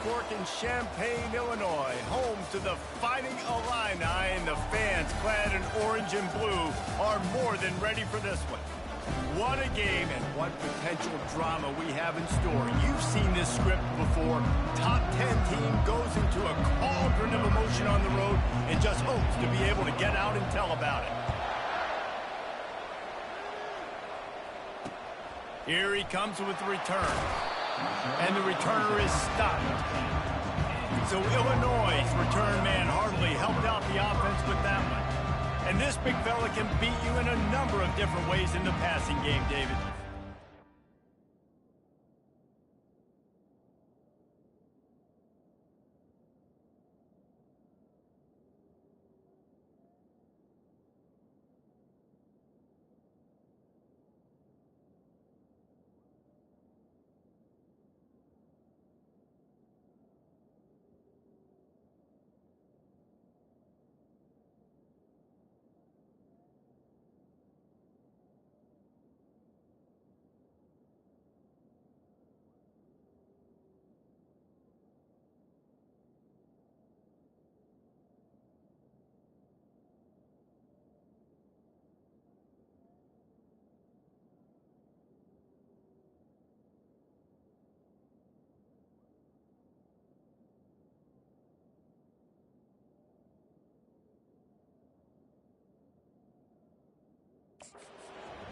Fork in Champaign, Illinois, home to the Fighting Illini, and the fans clad in orange and blue are more than ready for this one. What a game and what potential drama we have in store. You've seen this script before. Top 10 team goes into a cauldron of emotion on the road and just hopes to be able to get out and tell about it. Here he comes with the return. And the returner is stopped. So Illinois' return man hardly helped out the offense with that one. And this big fella can beat you in a number of different ways in the passing game, David.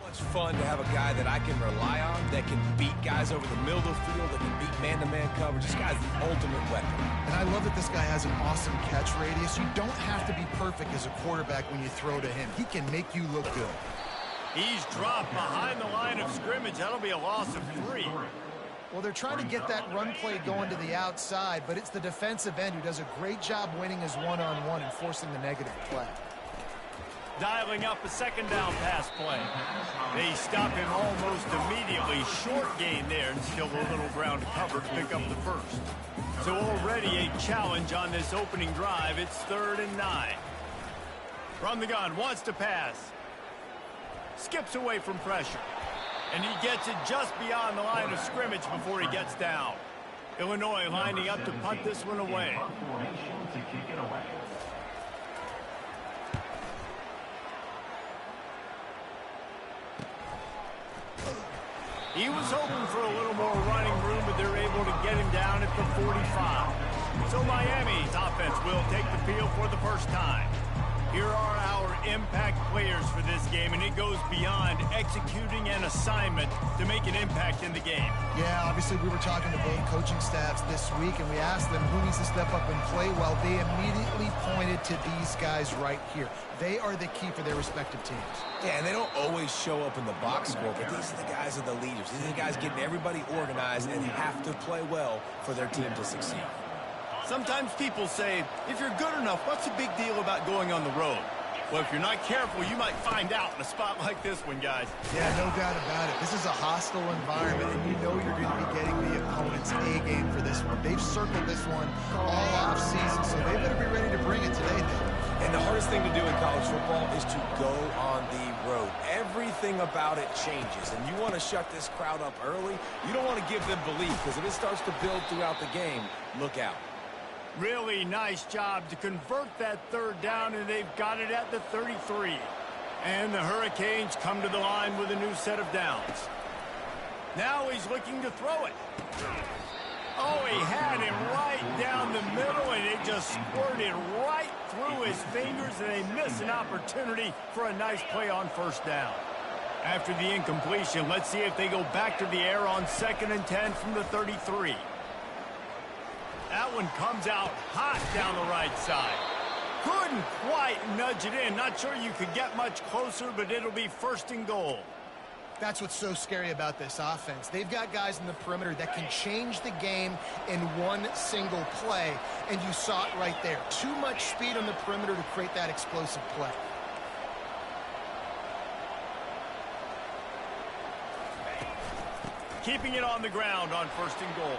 It's fun to have a guy that I can rely on, that can beat guys over the middle of the field, that can beat man-to-man coverage. This guy's the ultimate weapon. And I love that this guy has an awesome catch radius. You don't have to be perfect as a quarterback when you throw to him. He can make you look good. He's dropped behind the line of scrimmage. That'll be a loss of 3. Well, they're trying to get that run play going to the outside, but it's the defensive end who does a great job winning his one-on-one and forcing the negative play. Dialing up a second down pass play. They stop him almost immediately. Short gain there, and still a little ground to cover to pick up the first. So already a challenge on this opening drive. It's 3rd and 9. From the gun, wants to pass. Skips away from pressure. And he gets it just beyond the line of scrimmage before he gets down. Illinois lining up to punt this one away. He was hoping for a little more running room, but they're able to get him down at the 45. So Miami's offense will take the field for the first time. Here are our impact players for this game, and it goes beyond executing an assignment to make an impact in the game. Yeah, obviously we were talking to both coaching staffs this week, and we asked them who needs to step up and play well. They immediately pointed to these guys right here. They are the key for their respective teams. Yeah, and they don't always show up in the box score, but these are the guys that are the leaders. These are the guys getting everybody organized and have to play well for their team to succeed. Sometimes people say, if you're good enough, what's the big deal about going on the road? Well, if you're not careful, you might find out in a spot like this one, guys. Yeah, no doubt about it. This is a hostile environment, and you know you're going to be getting the opponent's A game for this one. They've circled this one all off season, so they better be ready to bring it today, Dave. And the hardest thing to do in college football is to go on the road. Everything about it changes, and you want to shut this crowd up early. You don't want to give them belief, because if it starts to build throughout the game, look out. Really nice job to convert that 3rd down, and they've got it at the 33. And the Hurricanes come to the line with a new set of downs. Now he's looking to throw it. Oh, he had him right down the middle, and it just squirted right through his fingers, and they miss an opportunity for a nice play on 1st down. After the incompletion, let's see if they go back to the air on 2nd and 10 from the 33. That one comes out hot down the right side. Couldn't quite nudge it in. Not sure you could get much closer, but it'll be 1st and goal. That's what's so scary about this offense. They've got guys in the perimeter that can change the game in one single play, and you saw it right there. Too much speed on the perimeter to create that explosive play. Keeping it on the ground on 1st and goal.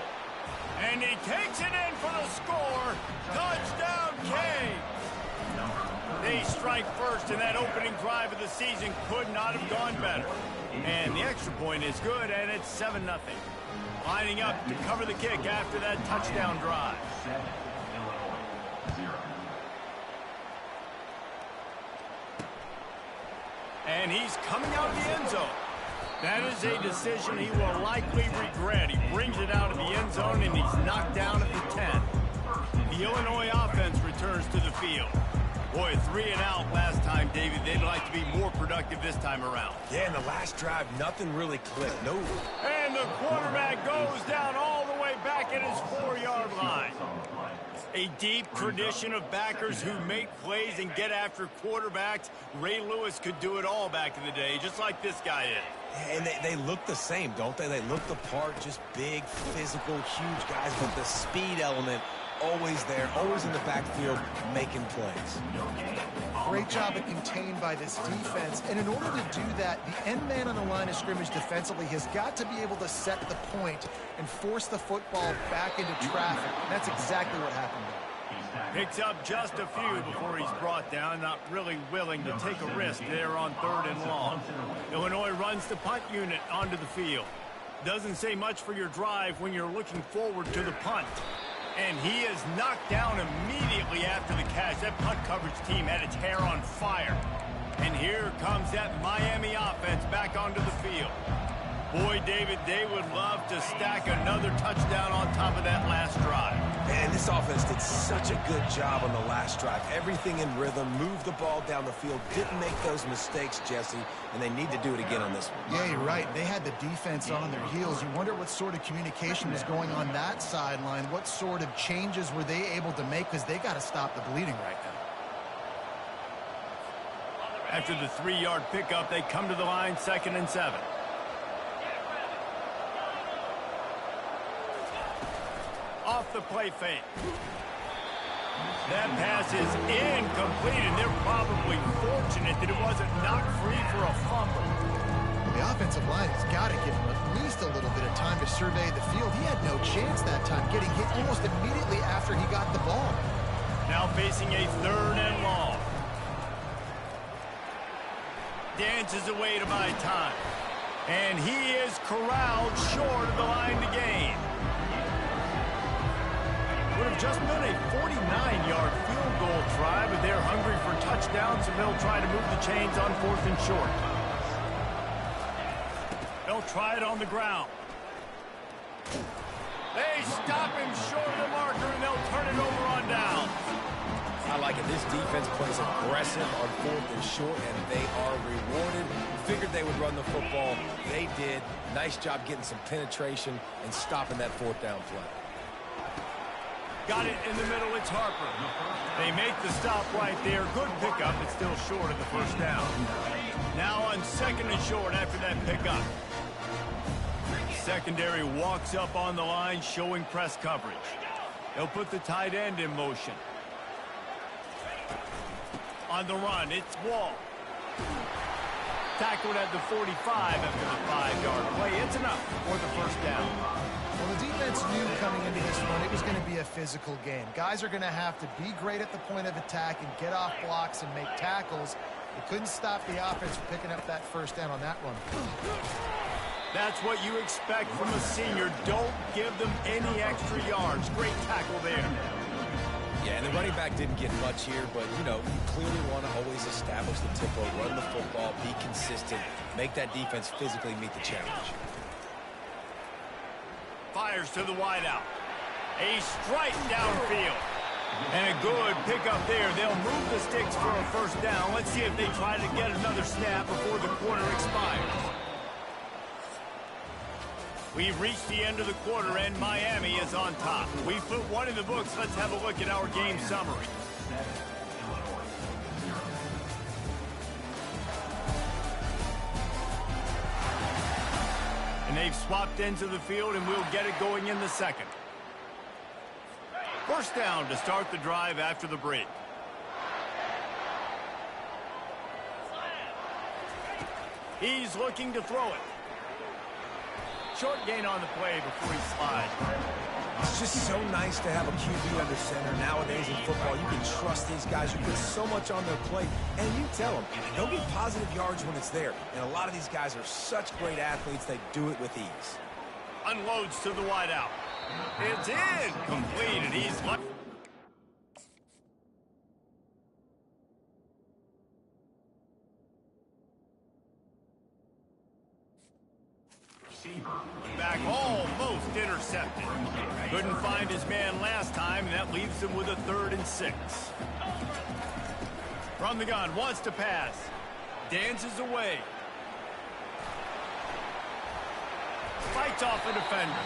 And he takes it in for the score. Touchdown, King. They strike first, and that opening drive of the season could not have gone better. And the extra point is good, and it's 7-0. Lining up to cover the kick after that touchdown drive. And he's coming out of the end zone. That is a decision he will likely regret. He brings it out of the end zone, and he's knocked down at the 10. The Illinois offense returns to the field. Boy, 3 and out last time, David. They'd like to be more productive this time around. Yeah, in the last drive, nothing really clicked. No. And the quarterback goes down all the way back at his 4-yard line. A deep tradition of backers who make plays and get after quarterbacks. Ray Lewis could do it all back in the day, just like this guy is. And they look the same, don't they? They look the part, just big, physical, huge guys, but the speed element always there, always in the backfield, making plays. Great job at contained by this defense. And in order to do that, the end man on the line of scrimmage defensively has got to be able to set the point and force the football back into traffic. And that's exactly what happened there. Picks up just a few before he's brought down, not really willing to take a risk there on 3rd and long. Illinois runs the punt unit onto the field. Doesn't say much for your drive when you're looking forward to the punt. And he is knocked down immediately after the catch. That punt coverage team had its hair on fire. And here comes that Miami offense back onto the field. Boy, David, they would love to stack another touchdown on top of that last drive. And this offense did such a good job on the last drive. Everything in rhythm, moved the ball down the field, didn't make those mistakes, Jesse, and they need to do it again on this one. Yeah, you're right. They had the defense on their heels. You wonder what sort of communication was going on that sideline. What sort of changes were they able to make, because they got to stop the bleeding right now. After the 3-yard pickup, they come to the line, 2nd and 7. Off the play fake. That pass is incomplete, and they're probably fortunate that it wasn't knocked free for a fumble. The offensive line has got to give him at least a little bit of time to survey the field. He had no chance that time, getting hit almost immediately after he got the ball. Now facing a 3rd and long. Dances away to buy time. And he is corralled short of the line to gain. Would have just been a 49-yard field goal try, but they're hungry for touchdowns, and they'll try to move the chains on 4th and short. They'll try it on the ground. They stop him short of the marker, and they'll turn it over on down. I like it. This defense plays aggressive on 4th and short, and they are rewarded. Figured they would run the football. They did. Nice job getting some penetration and stopping that 4th down play. Got it in the middle, it's Harper. They make the stop right there. Good pickup, it's still short of the 1st down. Now on 2nd and short after that pickup. Secondary walks up on the line, showing press coverage. They'll put the tight end in motion. On the run, it's Wall. Tackled at the 45 after the 5-yard play. It's enough for the 1st down. Well, the defense knew coming into this one it was going to be a physical game. Guys are going to have to be great at the point of attack and get off blocks and make tackles. They couldn't stop the offense from picking up that 1st down on that one. That's what you expect from a senior. Don't give them any extra yards. Great tackle there. Yeah, and the running back didn't get much here, but, you know, you clearly want to always establish the tempo, run the football, be consistent, make that defense physically meet the challenge. Fires to the wideout. A strike downfield. And a good pickup there. They'll move the sticks for a 1st down. Let's see if they try to get another snap before the quarter expires. We've reached the end of the quarter, and Miami is on top. We put one in the books. Let's have a look at our game summary. And they've swapped into the field, and we'll get it going in the 2nd. 1st down to start the drive after the break. He's looking to throw it. Short gain on the play before he slides. It's just so nice to have a QB under center. Nowadays in football, you can trust these guys. You put so much on their plate, and you tell them, they'll get positive yards when it's there. And a lot of these guys are such great athletes, they do it with ease. Unloads to the wideout. It's incomplete, and he's lucky. Back almost intercepted. Couldn't find his man last time, and that leaves him with a 3rd and 6. From the gun, wants to pass. Dances away. Fights off a defender.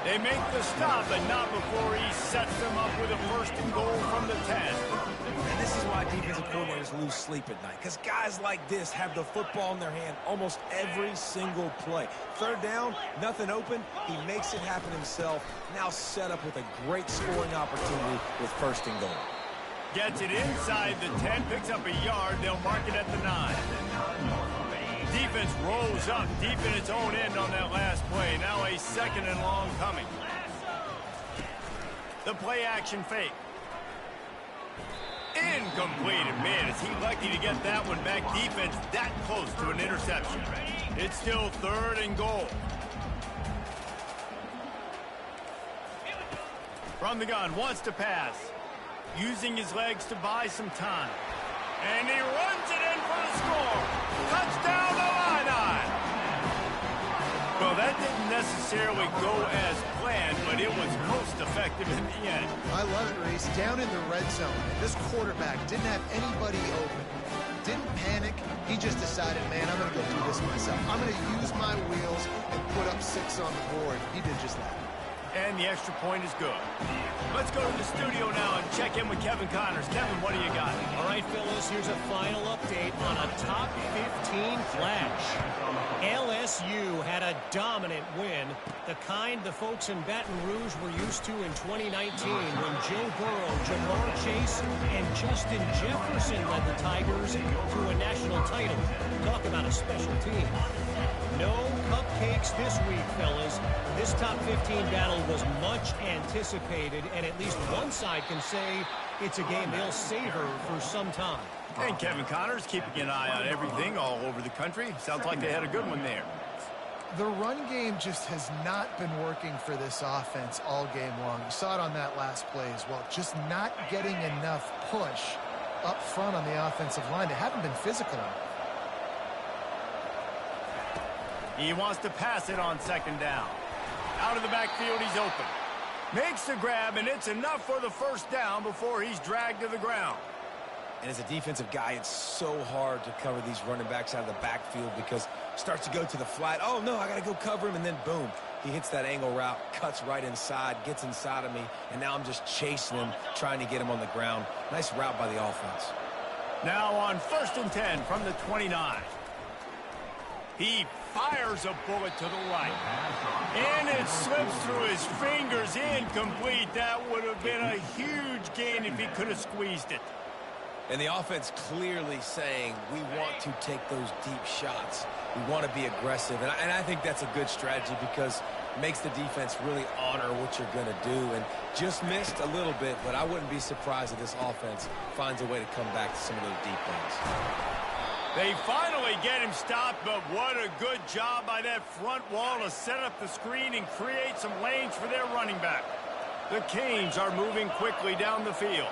They make the stop, but not before he sets them up with a 1st and goal from the 10. And this is why defensive coordinators lose sleep at night, because guys like this have the football in their hand almost every single play. 3rd down, nothing open. He makes it happen himself. Now set up with a great scoring opportunity with 1st and goal. Gets it inside the 10, picks up a yard. They'll mark it at the 9. Defense rolls up deep in its own end on that last play. Now a 2nd and long coming. The play action fake. Incomplete. And man, is he lucky to get that one back. Defense that close to an interception. It's still 3rd and goal. From the gun, wants to pass. Using his legs to buy some time. And he runs it in for the score. Touchdown, Illini! Well, that didn't necessarily go as planned, but it was most effective in the end. I love it, Reese. Down in the red zone, this quarterback didn't have anybody open. Didn't panic. He just decided, man, I'm going to go do this myself. I'm going to use my wheels and put up 6 on the board. He did just that. And the extra point is good. Let's go to the studio now and check in with Kevin Connors. Kevin, what do you got? All right, fellas, here's a final update on a top 15 flash. LSU had a dominant win, the kind the folks in Baton Rouge were used to in 2019 when Joe Burrow, Jamar Chase, and Justin Jefferson led the Tigers to a national title. Talk about a special team. No cupcakes this week, fellas. This top 15 battle was much anticipated, and at least one side can say it's a game they'll savor for some time. And Kevin Connors keeping an eye on everything all over the country. Sounds like they had a good one there. The run game just has not been working for this offense all game long. You saw it on that last play as well. Just not getting enough push up front on the offensive line. They haven't been physical enough. He wants to pass it on 2nd down. Out of the backfield, he's open. Makes the grab, and it's enough for the 1st down before he's dragged to the ground. And as a defensive guy, it's so hard to cover these running backs out of the backfield because starts to go to the flat. Oh, no, I got to go cover him, and then boom. He hits that angle route, cuts right inside, gets inside of me, and now I'm just chasing him, trying to get him on the ground. Nice route by the offense. Now on 1st and 10 from the 29. He fires a bullet to the right. And it slips through his fingers, incomplete. That would have been a huge gain if he could have squeezed it. And the offense clearly saying, we want to take those deep shots. We want to be aggressive. And I think that's a good strategy because it makes the defense really honor what you're going to do. And just missed a little bit, but I wouldn't be surprised if this offense finds a way to come back to some of those deep ones. They finally get him stopped, but what a good job by that front wall to set up the screen and create some lanes for their running back. The Canes are moving quickly down the field.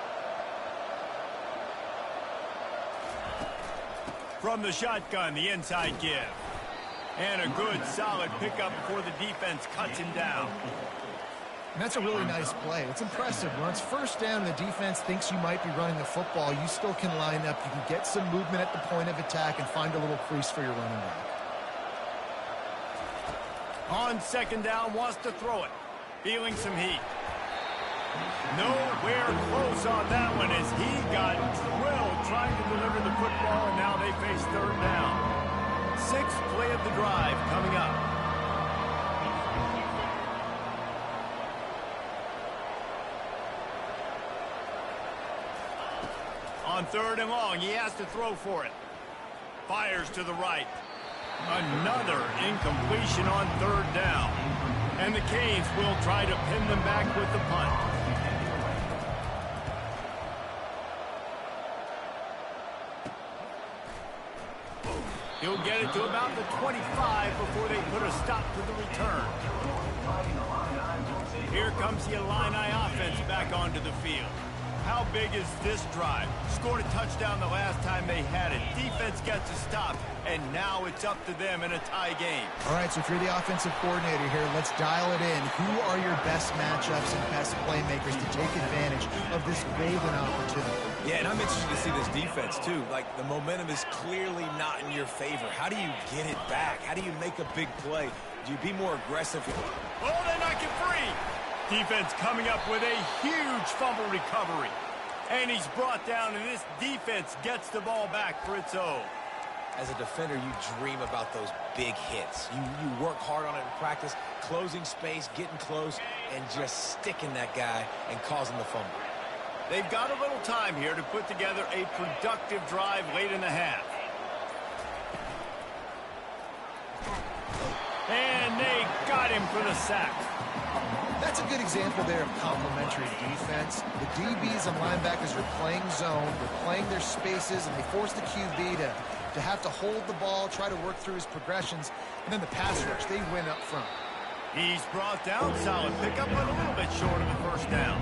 From the shotgun, the inside give. And a good, solid pickup before the defense cuts him down. And that's a really nice play. It's impressive. When it's 1st down and the defense thinks you might be running the football, you still can line up. You can get some movement at the point of attack and find a little crease for your running back. On 2nd down, wants to throw it. Feeling some heat. Nowhere close on that one as he got drilled trying to deliver the football, and now they face 3rd down. 6th play of the drive coming up. On 3rd and long, he has to throw for it. Fires to the right. Another incompletion on 3rd down. And the Canes will try to pin them back with the punt. He'll get it to about the 25 before they put a stop to the return. Here comes the Illini offense back onto the field. How big is this drive? Scored a touchdown the last time they had it. Defense gets a stop, and now it's up to them in a tie game. All right, so if you're the offensive coordinator here, let's dial it in. Who are your best matchups and best playmakers to take advantage of this golden opportunity? Yeah, and I'm interested to see this defense, too. Like, the momentum is clearly not in your favor. How do you get it back? How do you make a big play? Do you be more aggressive? Oh, they knock it free. Defense coming up with a huge fumble recovery. And he's brought down, and this defense gets the ball back for its own. As a defender, you dream about those big hits. You work hard on it in practice, closing space, getting close, and just sticking that guy and causing the fumble. They've got a little time here to put together a productive drive late in the half. And they got him for the sack. That's a good example there of complementary defense. The DBs and linebackers are playing zone, they're playing their spaces, and they force the QB to have to hold the ball, try to work through his progressions, and then the pass rush, they win up front. He's brought down, solid pickup, but a little bit short of the first down.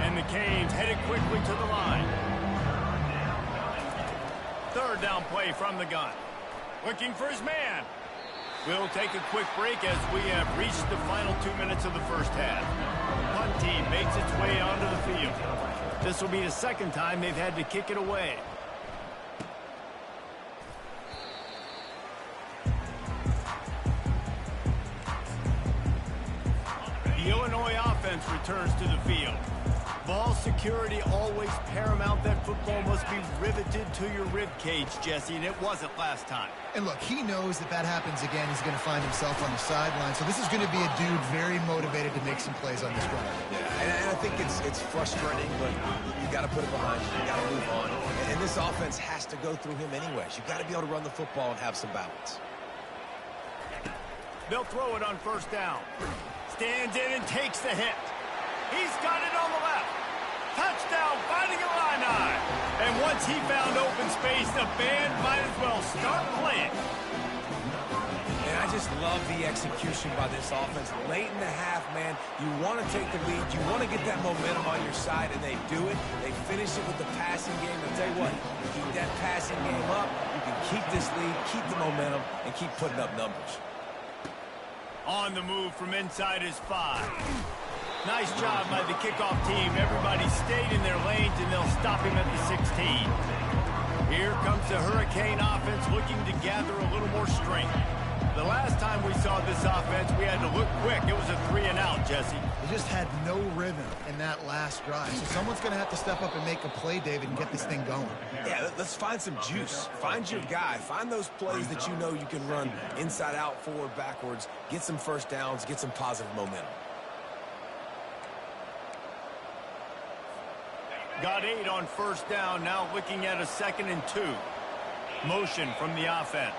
And the Canes headed quickly to the line. Third down play from the gun. Looking for his man. We'll take a quick break as we have reached the final 2 minutes of the first half. The punt team makes its way onto the field. This will be the second time they've had to kick it away. The Illinois offense returns to the field. Ball security always paramount. That football must be riveted to your rib cage, Jesse, and it wasn't last time. And look, he knows that happens again. He's going to find himself on the sideline. So this is going to be a dude very motivated to make some plays on this drive. Yeah, and I think it's frustrating, but you got to put it behind you. You got to move on. And this offense has to go through him anyways. You got to be able to run the football and have some balance. They'll throw it on first down. Stands in and takes the hit. He's got it on the left. Touchdown, Fighting Illini. And once he found open space, the band might as well start playing. And I just love the execution by this offense. Late in the half, man, you want to take the lead. You want to get that momentum on your side, and they do it. They finish it with the passing game. I'll tell you what, you keep that passing game up, you can keep this lead, keep the momentum, and keep putting up numbers. On the move from inside his 5. Nice job by the kickoff team. Everybody stayed in their lanes, and they'll stop him at the 16. Here comes the Hurricane offense looking to gather a little more strength. The last time we saw this offense, we had to look quick. It was a 3-and-out, Jesse. They just had no rhythm in that last drive. So someone's going to have to step up and make a play, David, and get this thing going. Yeah, let's find some juice. Find your guy. Find those plays that you know you can run inside out, forward, backwards. Get some first downs. Get some positive momentum. Got 8 on first down, now looking at a 2nd and 2. Motion from the offense.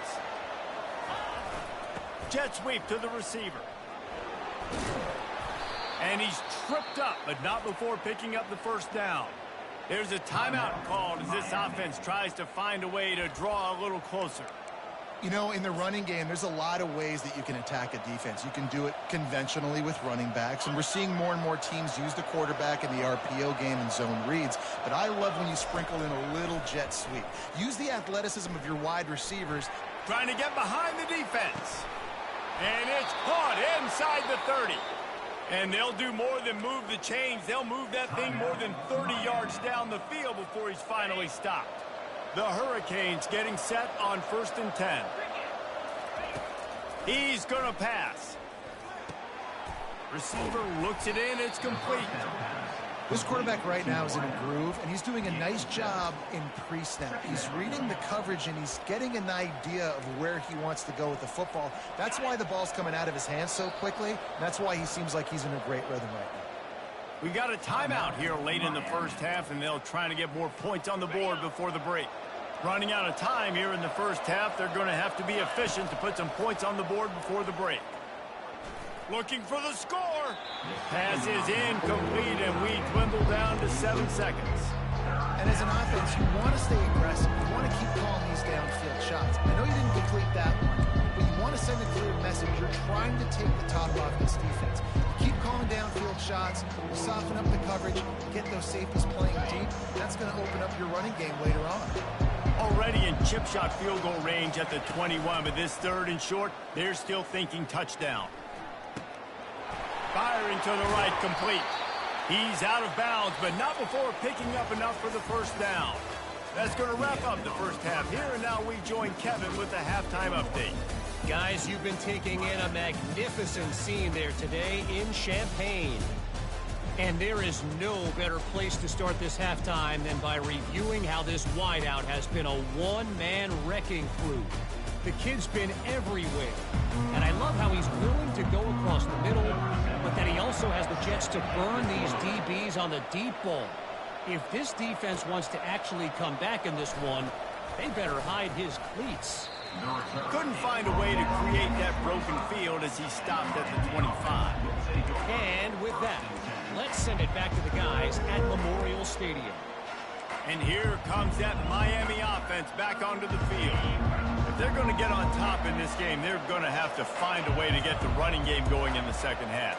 Jet sweep to the receiver. And he's tripped up, but not before picking up the first down. There's a timeout called as this offense tries to find a way to draw a little closer. You know, in the running game, there's a lot of ways that you can attack a defense. You can do it conventionally with running backs, and we're seeing more and more teams use the quarterback in the RPO game and zone reads. But I love when you sprinkle in a little jet sweep. Use the athleticism of your wide receivers. Trying to get behind the defense. And it's caught inside the 30. And they'll do more than move the chains. They'll move that thing more than 30 yards down the field before he's finally stopped. The Hurricanes getting set on 1st and 10. He's going to pass. Receiver looks it in. It's complete. This quarterback right now is in a groove, and he's doing a nice job in pre-snap. He's reading the coverage, and he's getting an idea of where he wants to go with the football. That's why the ball's coming out of his hands so quickly. That's why he seems like he's in a great rhythm right now. We've got a timeout here late in the first half, and they'll try to get more points on the board before the break. Running out of time here in the first half, they're going to have to be efficient to put some points on the board before the break. Looking for the score. Pass is incomplete, and we dwindle down to 7 seconds. And as an offense, you want to stay aggressive. You want to keep calling these downfield shots. I know you didn't complete that one, but but you want to send a clear message. You're trying to take the top off this defense. You keep calling downfield shots, you soften up the coverage, get those safeties playing deep. That's going to open up your running game later on. Already in chip shot field goal range at the 21, but this 3rd and short, they're still thinking touchdown. Firing to the right, complete. He's out of bounds, but not before picking up enough for the first down. That's going to wrap up the first half here, and now we join Kevin with the halftime update. Guys, you've been taking in a magnificent scene there today in Champaign. And there is no better place to start this halftime than by reviewing how this wideout has been a one-man wrecking crew. The kid's been everywhere. And I love how he's willing to go across the middle, but that he also has the jets to burn these DBs on the deep ball. If this defense wants to actually come back in this one, they better hide his cleats. Couldn't find a way to create that broken field as he stopped at the 25. And with that, let's send it back to the guys at Memorial Stadium. And here comes that Miami offense back onto the field. If they're going to get on top in this game, they're going to have to find a way to get the running game going in the second half.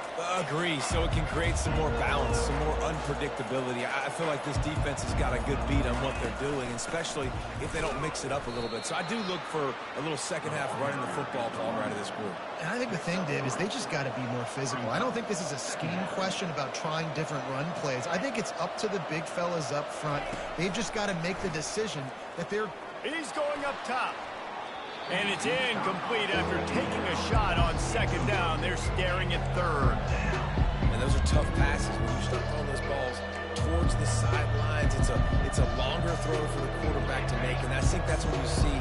Agree, so it can create some more balance, some more unpredictability. I feel like this defense has got a good beat on what they're doing, especially if they don't mix it up a little bit. So I do look for a little second half running the football ball right of this group. And I think the thing, Dave, is they just got to be more physical. I don't think this is a scheme question about trying different run plays. I think it's up to the big fellas up front. They've just got to make the decision that they're... He's going up top. And it's incomplete after taking a shot on second down. They're staring at 3rd. And those are tough passes when you start throwing those balls towards the sidelines. It's a longer throw for the quarterback to make, and I think that's when you see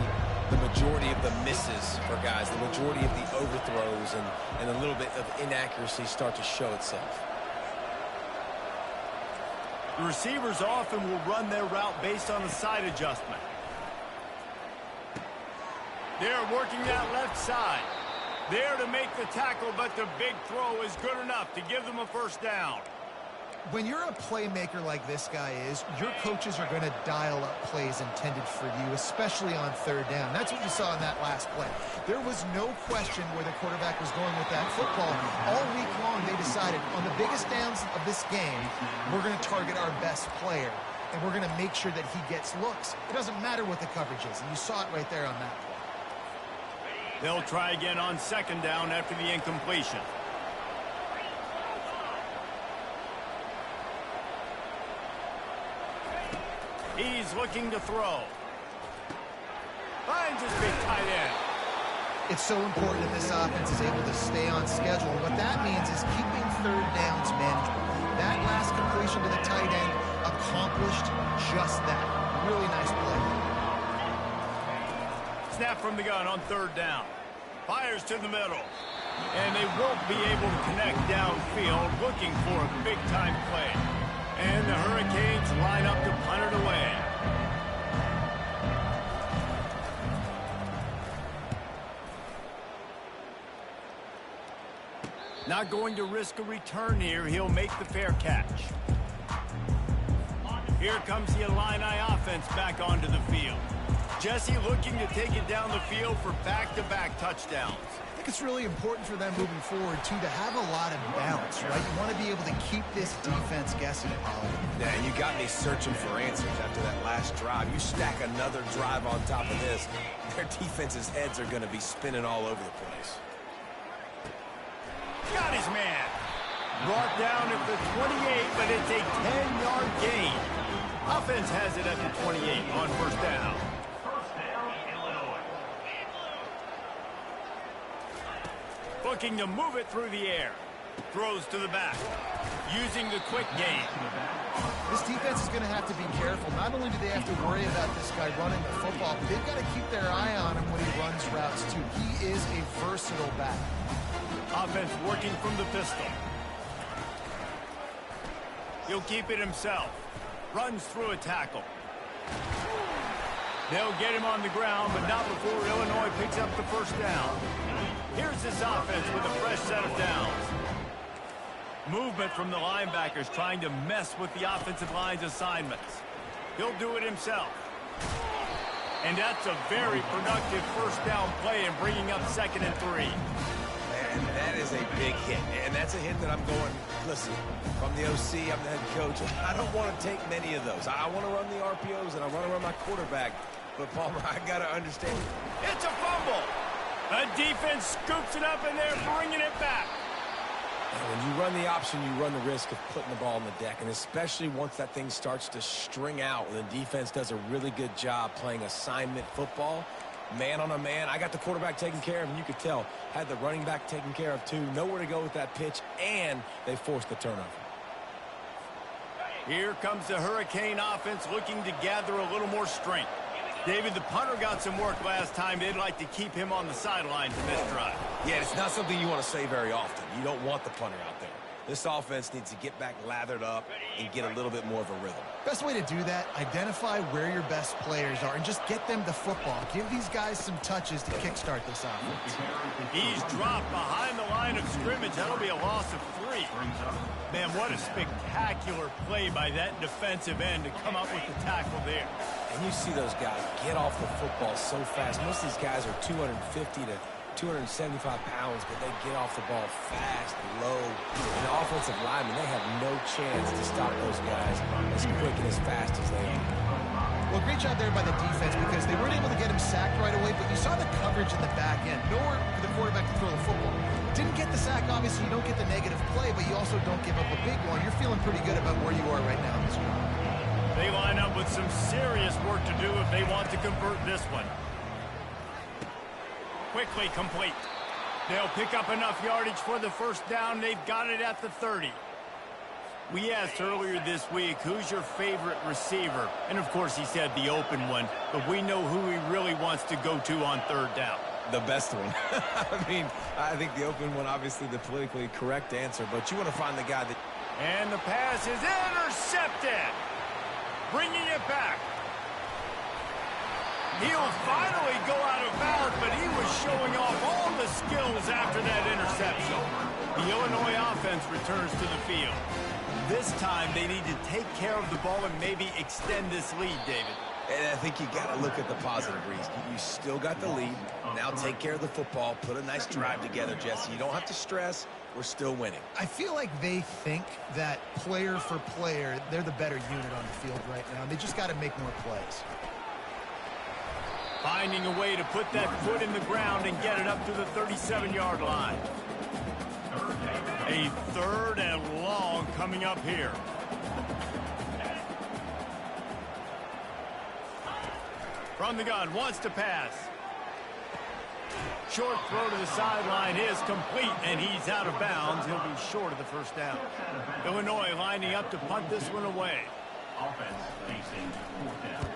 the majority of the misses for guys, the majority of the overthrows and a little bit of inaccuracy start to show itself. The receivers often will run their route based on a side adjustment. They're working that left side. There to make the tackle, but the big throw is good enough to give them a first down. When you're a playmaker like this guy is, your coaches are going to dial up plays intended for you, especially on 3rd down. That's what you saw in that last play. There was no question where the quarterback was going with that football. All week long, they decided on the biggest downs of this game, we're going to target our best player, and we're going to make sure that he gets looks. It doesn't matter what the coverage is, and you saw it right there on that play. They'll try again on second down after the incompletion. He's looking to throw. Finds his big tight end. It's so important that this offense is able to stay on schedule. What that means is keeping 3rd downs manageable. That last completion to the tight end accomplished just that. Really nice play. Snap from the gun on 3rd down. Fires to the middle. And they won't be able to connect downfield, looking for a big-time play. And the Hurricanes line up to punt it away. Not going to risk a return here. He'll make the fair catch. Here comes the Illini offense back onto the field. Jesse looking to take it down the field for back-to-back touchdowns. I think it's really important for them moving forward, too, to have a lot of bounce, right? You want to be able to keep this defense guessing, Polly. Yeah, you got me searching for answers after that last drive. You stack another drive on top of this, their defense's heads are going to be spinning all over the place. Got his man. Brought down at the 28, but it's a 10-yard gain. Offense has it at the 28 on first down. Looking to move it through the air. Throws to the back. Using the quick game. This defense is going to have to be careful. Not only do they have to worry about this guy running the football, but they've got to keep their eye on him when he runs routes, too. He is a versatile back. Offense working from the pistol. He'll keep it himself. Runs through a tackle. They'll get him on the ground, but not before Illinois picks up the first down. Here's this offense with a fresh set of downs. Movement from the linebackers trying to mess with the offensive line's assignments. He'll do it himself. And that's a very productive first down play and bringing up 2nd and 3. And that is a big hit. And that's a hit that I'm going, listen, from the OC, I'm the head coach. I don't want to take many of those. I want to run the RPOs, and I want to run my quarterback. But, Palmer, I got to understand. It's a fumble. The defense scoops it up, and they're bringing it back. And when you run the option, you run the risk of putting the ball on the deck, and especially once that thing starts to string out, and the defense does a really good job playing assignment football, man on a man. I got the quarterback taken care of, and you could tell, had the running back taken care of too. Nowhere to go with that pitch, and they forced the turnover. Here comes the Hurricane offense looking to gather a little more strength. David, the punter got some work last time. They'd like to keep him on the sidelines in this drive. Yeah, it's not something you want to say very often. You don't want the punter out there. This offense needs to get back lathered up and get a little bit more of a rhythm. Best way to do that, identify where your best players are and just get them the football. Give these guys some touches to kickstart this offense. He's dropped behind the line of scrimmage. That'll be a loss of 3. Man, what a spectacular play by that defensive end to come up with the tackle there. And you see those guys get off the football so fast. Most of these guys are 250 to 275 pounds, but they get off the ball fast, low. And the offensive linemen, they have no chance to stop those guys as quick and as fast as they are. Well, great job there by the defense because they weren't able to get him sacked right away, but you saw the coverage in the back end. Nowhere for the quarterback to throw the football. Didn't get the sack, obviously. You don't get the negative play, but you also don't give up a big one. You're feeling pretty good about where you are right now in this game. They line up with some serious work to do if they want to convert this one. Quickly complete. They'll pick up enough yardage for the first down. They've got it at the 30. We asked earlier this week, who's your favorite receiver? And, of course, he said the open one. But we know who he really wants to go to on 3rd down. The best one. I mean, I think the open one, obviously the politically correct answer. But you want to find the guy that... And the pass is intercepted. Bringing it back. He'll finally go out of bounds, but he was showing off all the skills after that interception. The Illinois offense returns to the field. This time, they need to take care of the ball and maybe extend this lead, David. And I think you got to look at the positive reason. You still got the lead. Now take care of the football. Put a nice drive together, Jesse. You don't have to stress. We're still winning. I feel like they think that player for player, they're the better unit on the field right now. They just got to make more plays. Finding a way to put that foot in the ground and get it up to the 37-yard line. A 3rd and long coming up here. From the gun, wants to pass. Short throw to the sideline is complete, and he's out of bounds. He'll be short of the first down. Illinois lining up to punt this one away. Offense facing 4th down.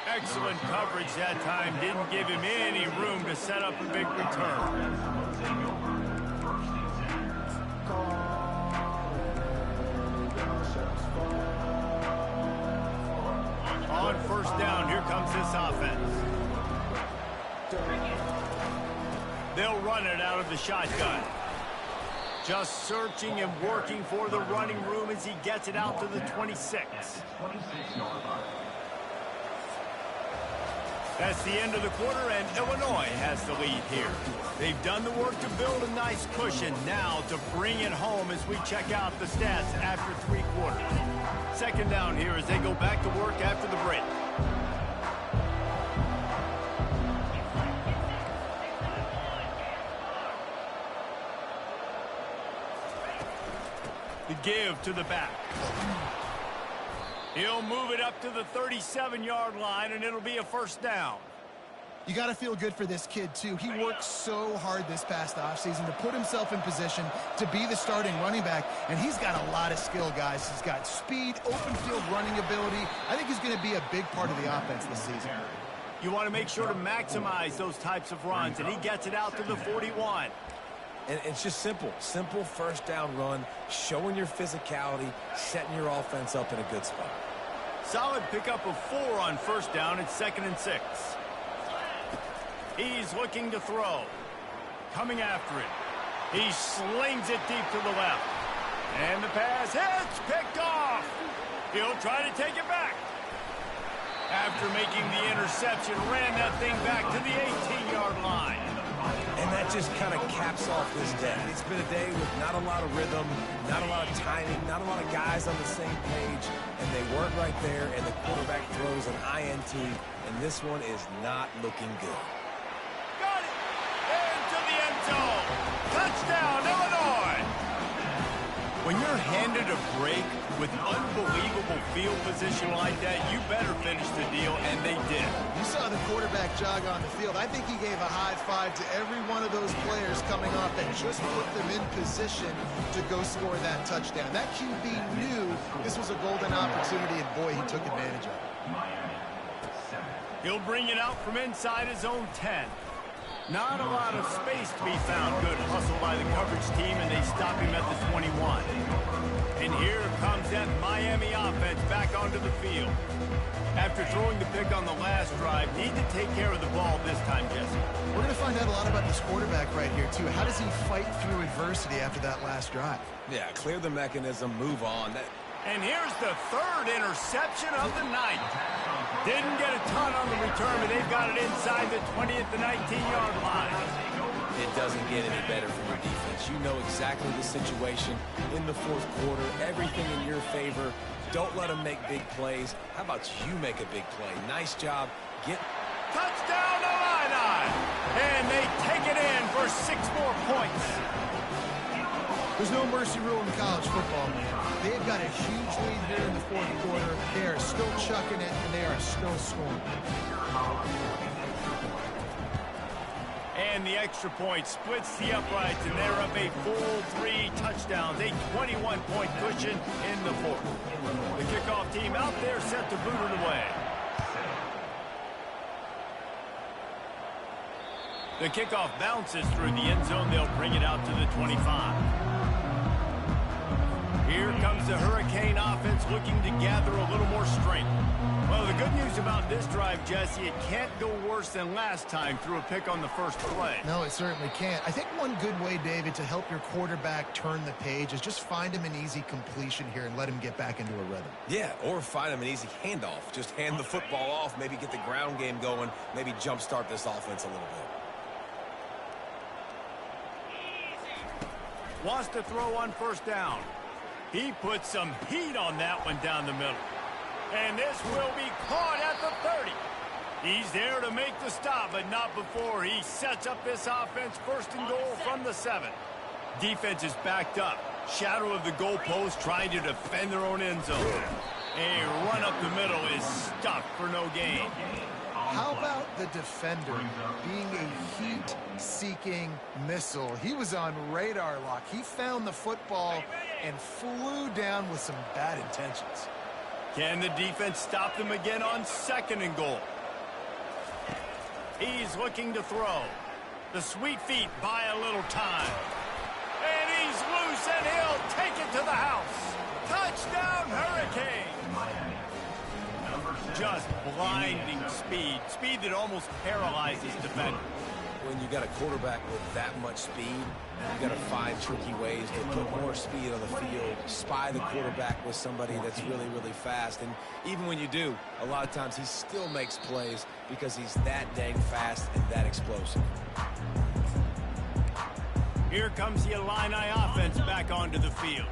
Excellent coverage that time. Didn't give him any room to set up a big return. On 1st down, here comes this offense. They'll run it out of the shotgun. Just searching and working for the running room as he gets it out to the 26. That's the end of the quarter, and Illinois has the lead here. They've done the work to build a nice cushion. Now to bring it home as we check out the stats after 3 quarters. 2nd down here as they go back to work after the break. The give to the back. He'll move it up to the 37-yard line, and it'll be a 1st down. You got to feel good for this kid, too. He worked so hard this past offseason to put himself in position to be the starting running back, and he's got a lot of skill, guys. He's got speed, open field running ability. I think he's going to be a big part of the offense this season. You want to make sure to maximize those types of runs, and he gets it out to the 41. And it's just simple. Simple 1st down run, showing your physicality, setting your offense up in a good spot. Solid pickup of 4 on 1st down. It's 2nd and 6. He's looking to throw. Coming after it. He slings it deep to the left. And the pass hits, picked off. He'll try to take it back. After making the interception, ran that thing back to the 18-yard line. And that just kind of caps off this day. It's been a day with not a lot of rhythm, not a lot of timing, not a lot of guys on the same page, and they weren't right there, and the quarterback throws an INT, and this one is not looking good. Got it! Into the end zone. Touchdown, Illinois! When you're handed a break with unbelievable field position like that, you better finish the deal, and they did. You saw the quarterback jog on the field. I think he gave a high five to every one of those players coming off that just put them in position to go score that touchdown. That QB knew this was a golden opportunity, and boy, he took advantage of it. He'll bring it out from inside his own 10. Not a lot of space to be found. Good hustle by the coverage team, and they stop him at the 21. And here comes that Miami offense back onto the field. After throwing the pick on the last drive, need to take care of the ball this time, Jesse. We're going to find out a lot about this quarterback right here, too. How does he fight through adversity after that last drive? Yeah, clear the mechanism, move on. And here's the third interception of the night. Didn't get a ton on the return, but they've got it inside the 20 at the 19-yard line. It doesn't get any better from your defense. You know exactly the situation in the fourth quarter, everything in your favor. Don't let them make big plays. How about you make a big play? Nice job. Touchdown, Illini! And they take it in for 6 more points. There's no mercy rule in college football, man. They've got a huge lead here in the fourth quarter. They are still chucking it, and they are still scoring. And the extra point splits the uprights, and they're up a full 3 touchdowns, a 21-point cushion in the fourth. The kickoff team out there set to boot it away. The kickoff bounces through the end zone. They'll bring it out to the 25. Here comes the Hurricane offense looking to gather a little more strength. Well, the good news about this drive, Jesse, it can't go worse than last time through a pick on the first play. No, it certainly can't. I think one good way, David, to help your quarterback turn the page is just find him an easy completion here and let him get back into a rhythm. Yeah, or find him an easy handoff. Just hand the football off, maybe get the ground game going, maybe jumpstart this offense a little bit. Wants to throw on first down. He puts some heat on that one down the middle. And this will be caught at the 30. He's there to make the stop, but not before he sets up this offense first and goal from the 7. Defense is backed up. Shadow of the goalpost trying to defend their own end zone. A run up the middle is stuck for no gain. How about the defender being a heat-seeking missile? He was on radar lock. He found the football and flew down with some bad intentions. Can the defense stop them again on second and goal? He's looking to throw. The sweet feet buy a little time. And he's loose, and he'll take it to the house. Touchdown, Hurricane! Just blinding speed. Speed that almost paralyzes defenders. When you got a quarterback with that much speed, you got to find tricky ways to put more speed on the field, spy the quarterback with somebody that's really, really fast. And even when you do, a lot of times he still makes plays because he's that dang fast and that explosive. Here comes the Illini offense back onto the field.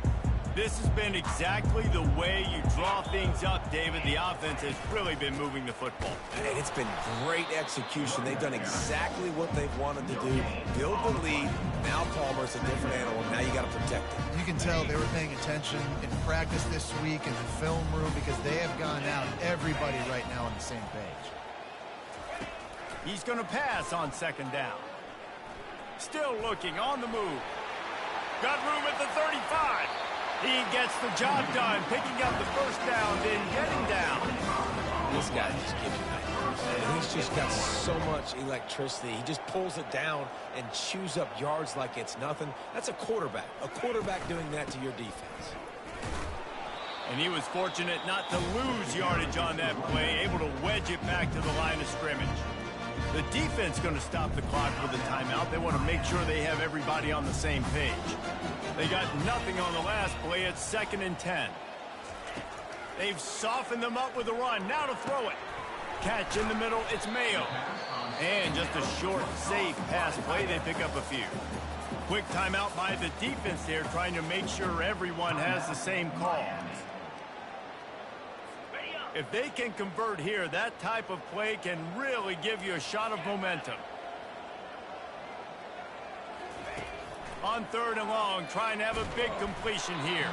This has been exactly the way you draw things up, David. The offense has really been moving the football. And it's been great execution. They've done exactly what they've wanted to do. Build the lead. Now Palmer's a different animal. Now you got to protect it. You can tell they were paying attention in practice this week in the film room because they have gone out, everybody right now on the same page. He's going to pass on second down. Still looking on the move. Got room at the 35. He gets the job done, picking up the first down, then getting down. This guy just gives you nightmares. And he's just got so much electricity. He just pulls it down and chews up yards like it's nothing. That's a quarterback. A quarterback doing that to your defense. And he was fortunate not to lose yardage on that play, able to wedge it back to the line of scrimmage. The defense going to stop the clock with a timeout. They want to make sure they have everybody on the same page. They got nothing on the last play. It's 2nd and 10. They've softened them up with a run. Now to throw it. Catch in the middle. It's Mayo. And just a short, safe pass play. They pick up a few. Quick timeout by the defense there, trying to make sure everyone has the same call. If they can convert here, that type of play can really give you a shot of momentum. On 3rd and long, trying to have a big completion here.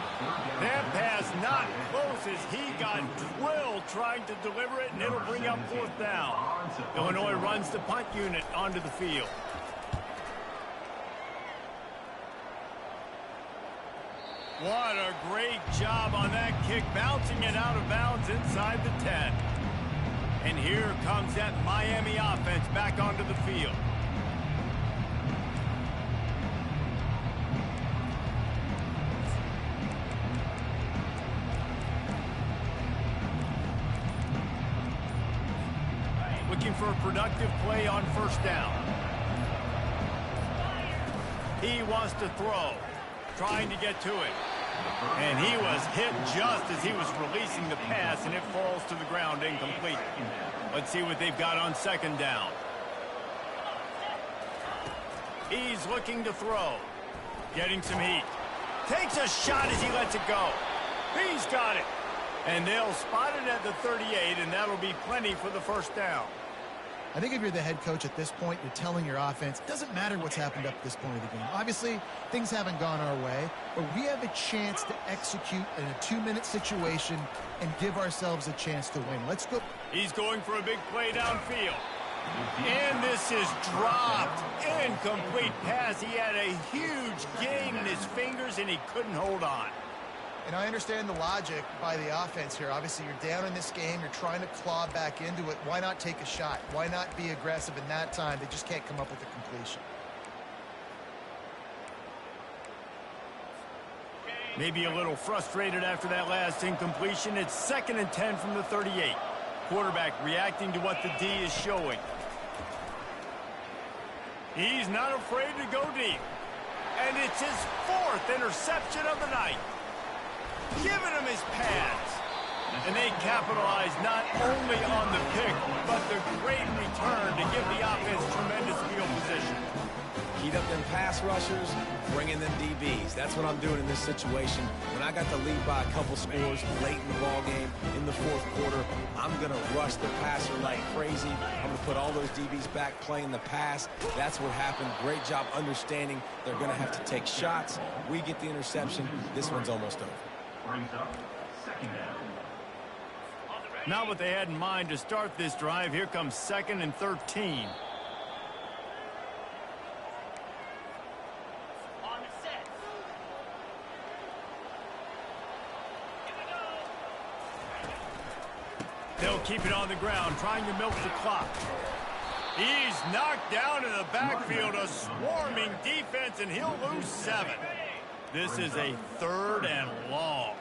That pass not close as he got drilled trying to deliver it, and it'll bring up 4th down. Illinois runs the punt unit onto the field. What a great job on that kick, bouncing it out of bounds inside the 10. And here comes that Miami offense back onto the field. Looking for a productive play on 1st down. He wants to throw. Trying to get to it. And he was hit just as he was releasing the pass, and it falls to the ground incomplete. Let's see what they've got on 2nd down. He's looking to throw. Getting some heat. Takes a shot as he lets it go. He's got it. And they'll spot it at the 38, and that'll be plenty for the 1st down. I think if you're the head coach at this point, you're telling your offense, it doesn't matter what's happened up to this point of the game. Obviously, things haven't gone our way, but we have a chance to execute in a 2-minute situation and give ourselves a chance to win. Let's go. He's going for a big play downfield. And this is dropped. Incomplete pass. He had a huge gain in his fingers, and he couldn't hold on. And I understand the logic by the offense here. Obviously, you're down in this game. You're trying to claw back into it. Why not take a shot? Why not be aggressive in that time? They just can't come up with a completion. Maybe a little frustrated after that last incompletion. It's 2nd and 10 from the 38. Quarterback reacting to what the D is showing. He's not afraid to go deep. And it's his 4th interception of the night. Giving him his pads. And they capitalize not only on the pick, but the great return to give the offense tremendous field position. Heat up them pass rushers, bring in them DBs. That's what I'm doing in this situation. When I got the lead by a couple scores late in the ball game, in the 4th quarter, I'm going to rush the passer like crazy. I'm going to put all those DBs back playing the pass. That's what happened. Great job understanding they're going to have to take shots. We get the interception. This one's almost over. Brings up 2nd down. Not what they had in mind to start this drive. Here comes 2nd and 13. They'll keep it on the ground, trying to milk the clock. He's knocked down in the backfield, a swarming defense, and he'll lose 7. This is a 3rd and long.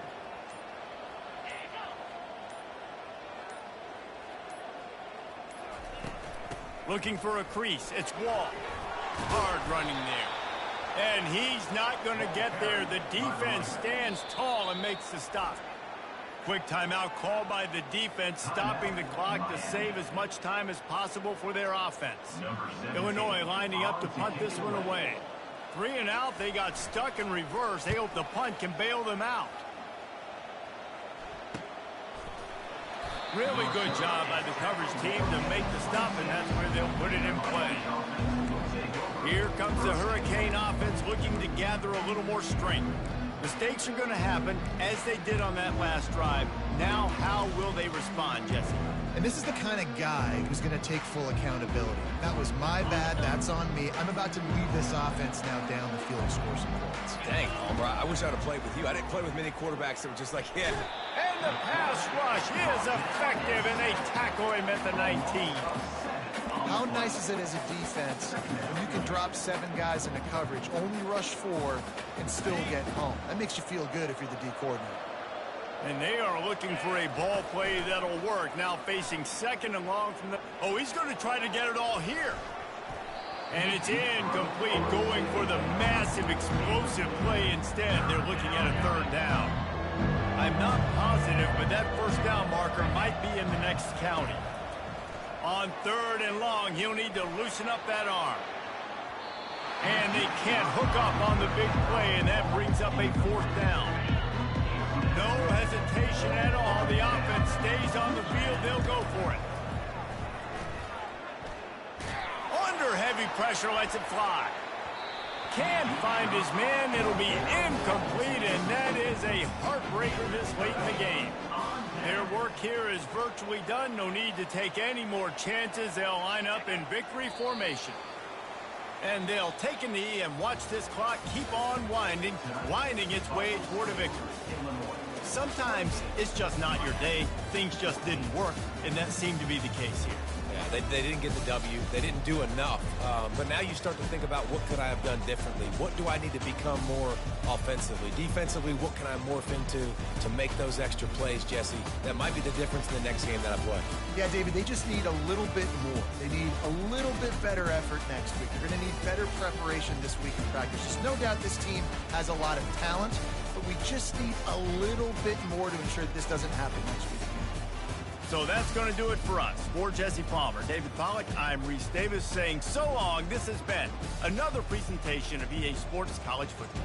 Looking for a crease. It's Wall. Hard running there. And he's not going to get there. The defense stands tall and makes the stop. Quick timeout called by the defense, stopping the clock to save as much time as possible for their offense. Illinois lining up to punt this one away. 3 and out, they got stuck in reverse. They hope the punt can bail them out. Really good job by the coverage team to make the stop, and that's where they'll put it in play. Here comes the Hurricane offense looking to gather a little more strength. Mistakes are going to happen, as they did on that last drive. Now, how will they respond, Jesse? And this is the kind of guy who's going to take full accountability. That was my bad. That's on me. I'm about to lead this offense now down the field and score some points. Dang, Palmer, I wish I would have played with you. I didn't play with many quarterbacks that were just like, yeah. And the pass rush is effective, and they tackle him at the 19. How nice is it as a defense when you can drop 7 guys into coverage, only rush 4, and still get home? That makes you feel good if you're the D coordinator. And they are looking for a ball play that'll work. Now facing second and long from the... Oh, he's going to try to get it all here. And it's incomplete, going for the massive explosive play instead. They're looking at a third down. I'm not positive, but that first down marker might be in the next county. On third and long, he'll need to loosen up that arm. And they can't hook up on the big play, and that brings up a fourth down. No hesitation at all. The offense stays on the field. They'll go for it. Under heavy pressure, lets it fly. Can't find his man. It'll be incomplete, and that is a heartbreaker this late in the game. Their work here is virtually done. No need to take any more chances. They'll line up in victory formation. And they'll take a knee and watch this clock keep on winding its way toward a victory. Sometimes it's just not your day. Things just didn't work, and that seemed to be the case here. Yeah, they didn't get the W. They didn't do enough. But now you start to think about what could I have done differently? What do I need to become more offensively? Defensively, what can I morph into to make those extra plays, Jesse? That might be the difference in the next game that I play. Yeah, David, they just need a little bit more. They need a little bit better effort next week. They're going to need better preparation this week in practice. There's no doubt this team has a lot of talent, but we just need a little bit more to ensure that this doesn't happen next week. So that's going to do it for us. For Jesse Palmer, David Pollack, I'm Reese Davis saying so long. This has been another presentation of EA Sports College Football.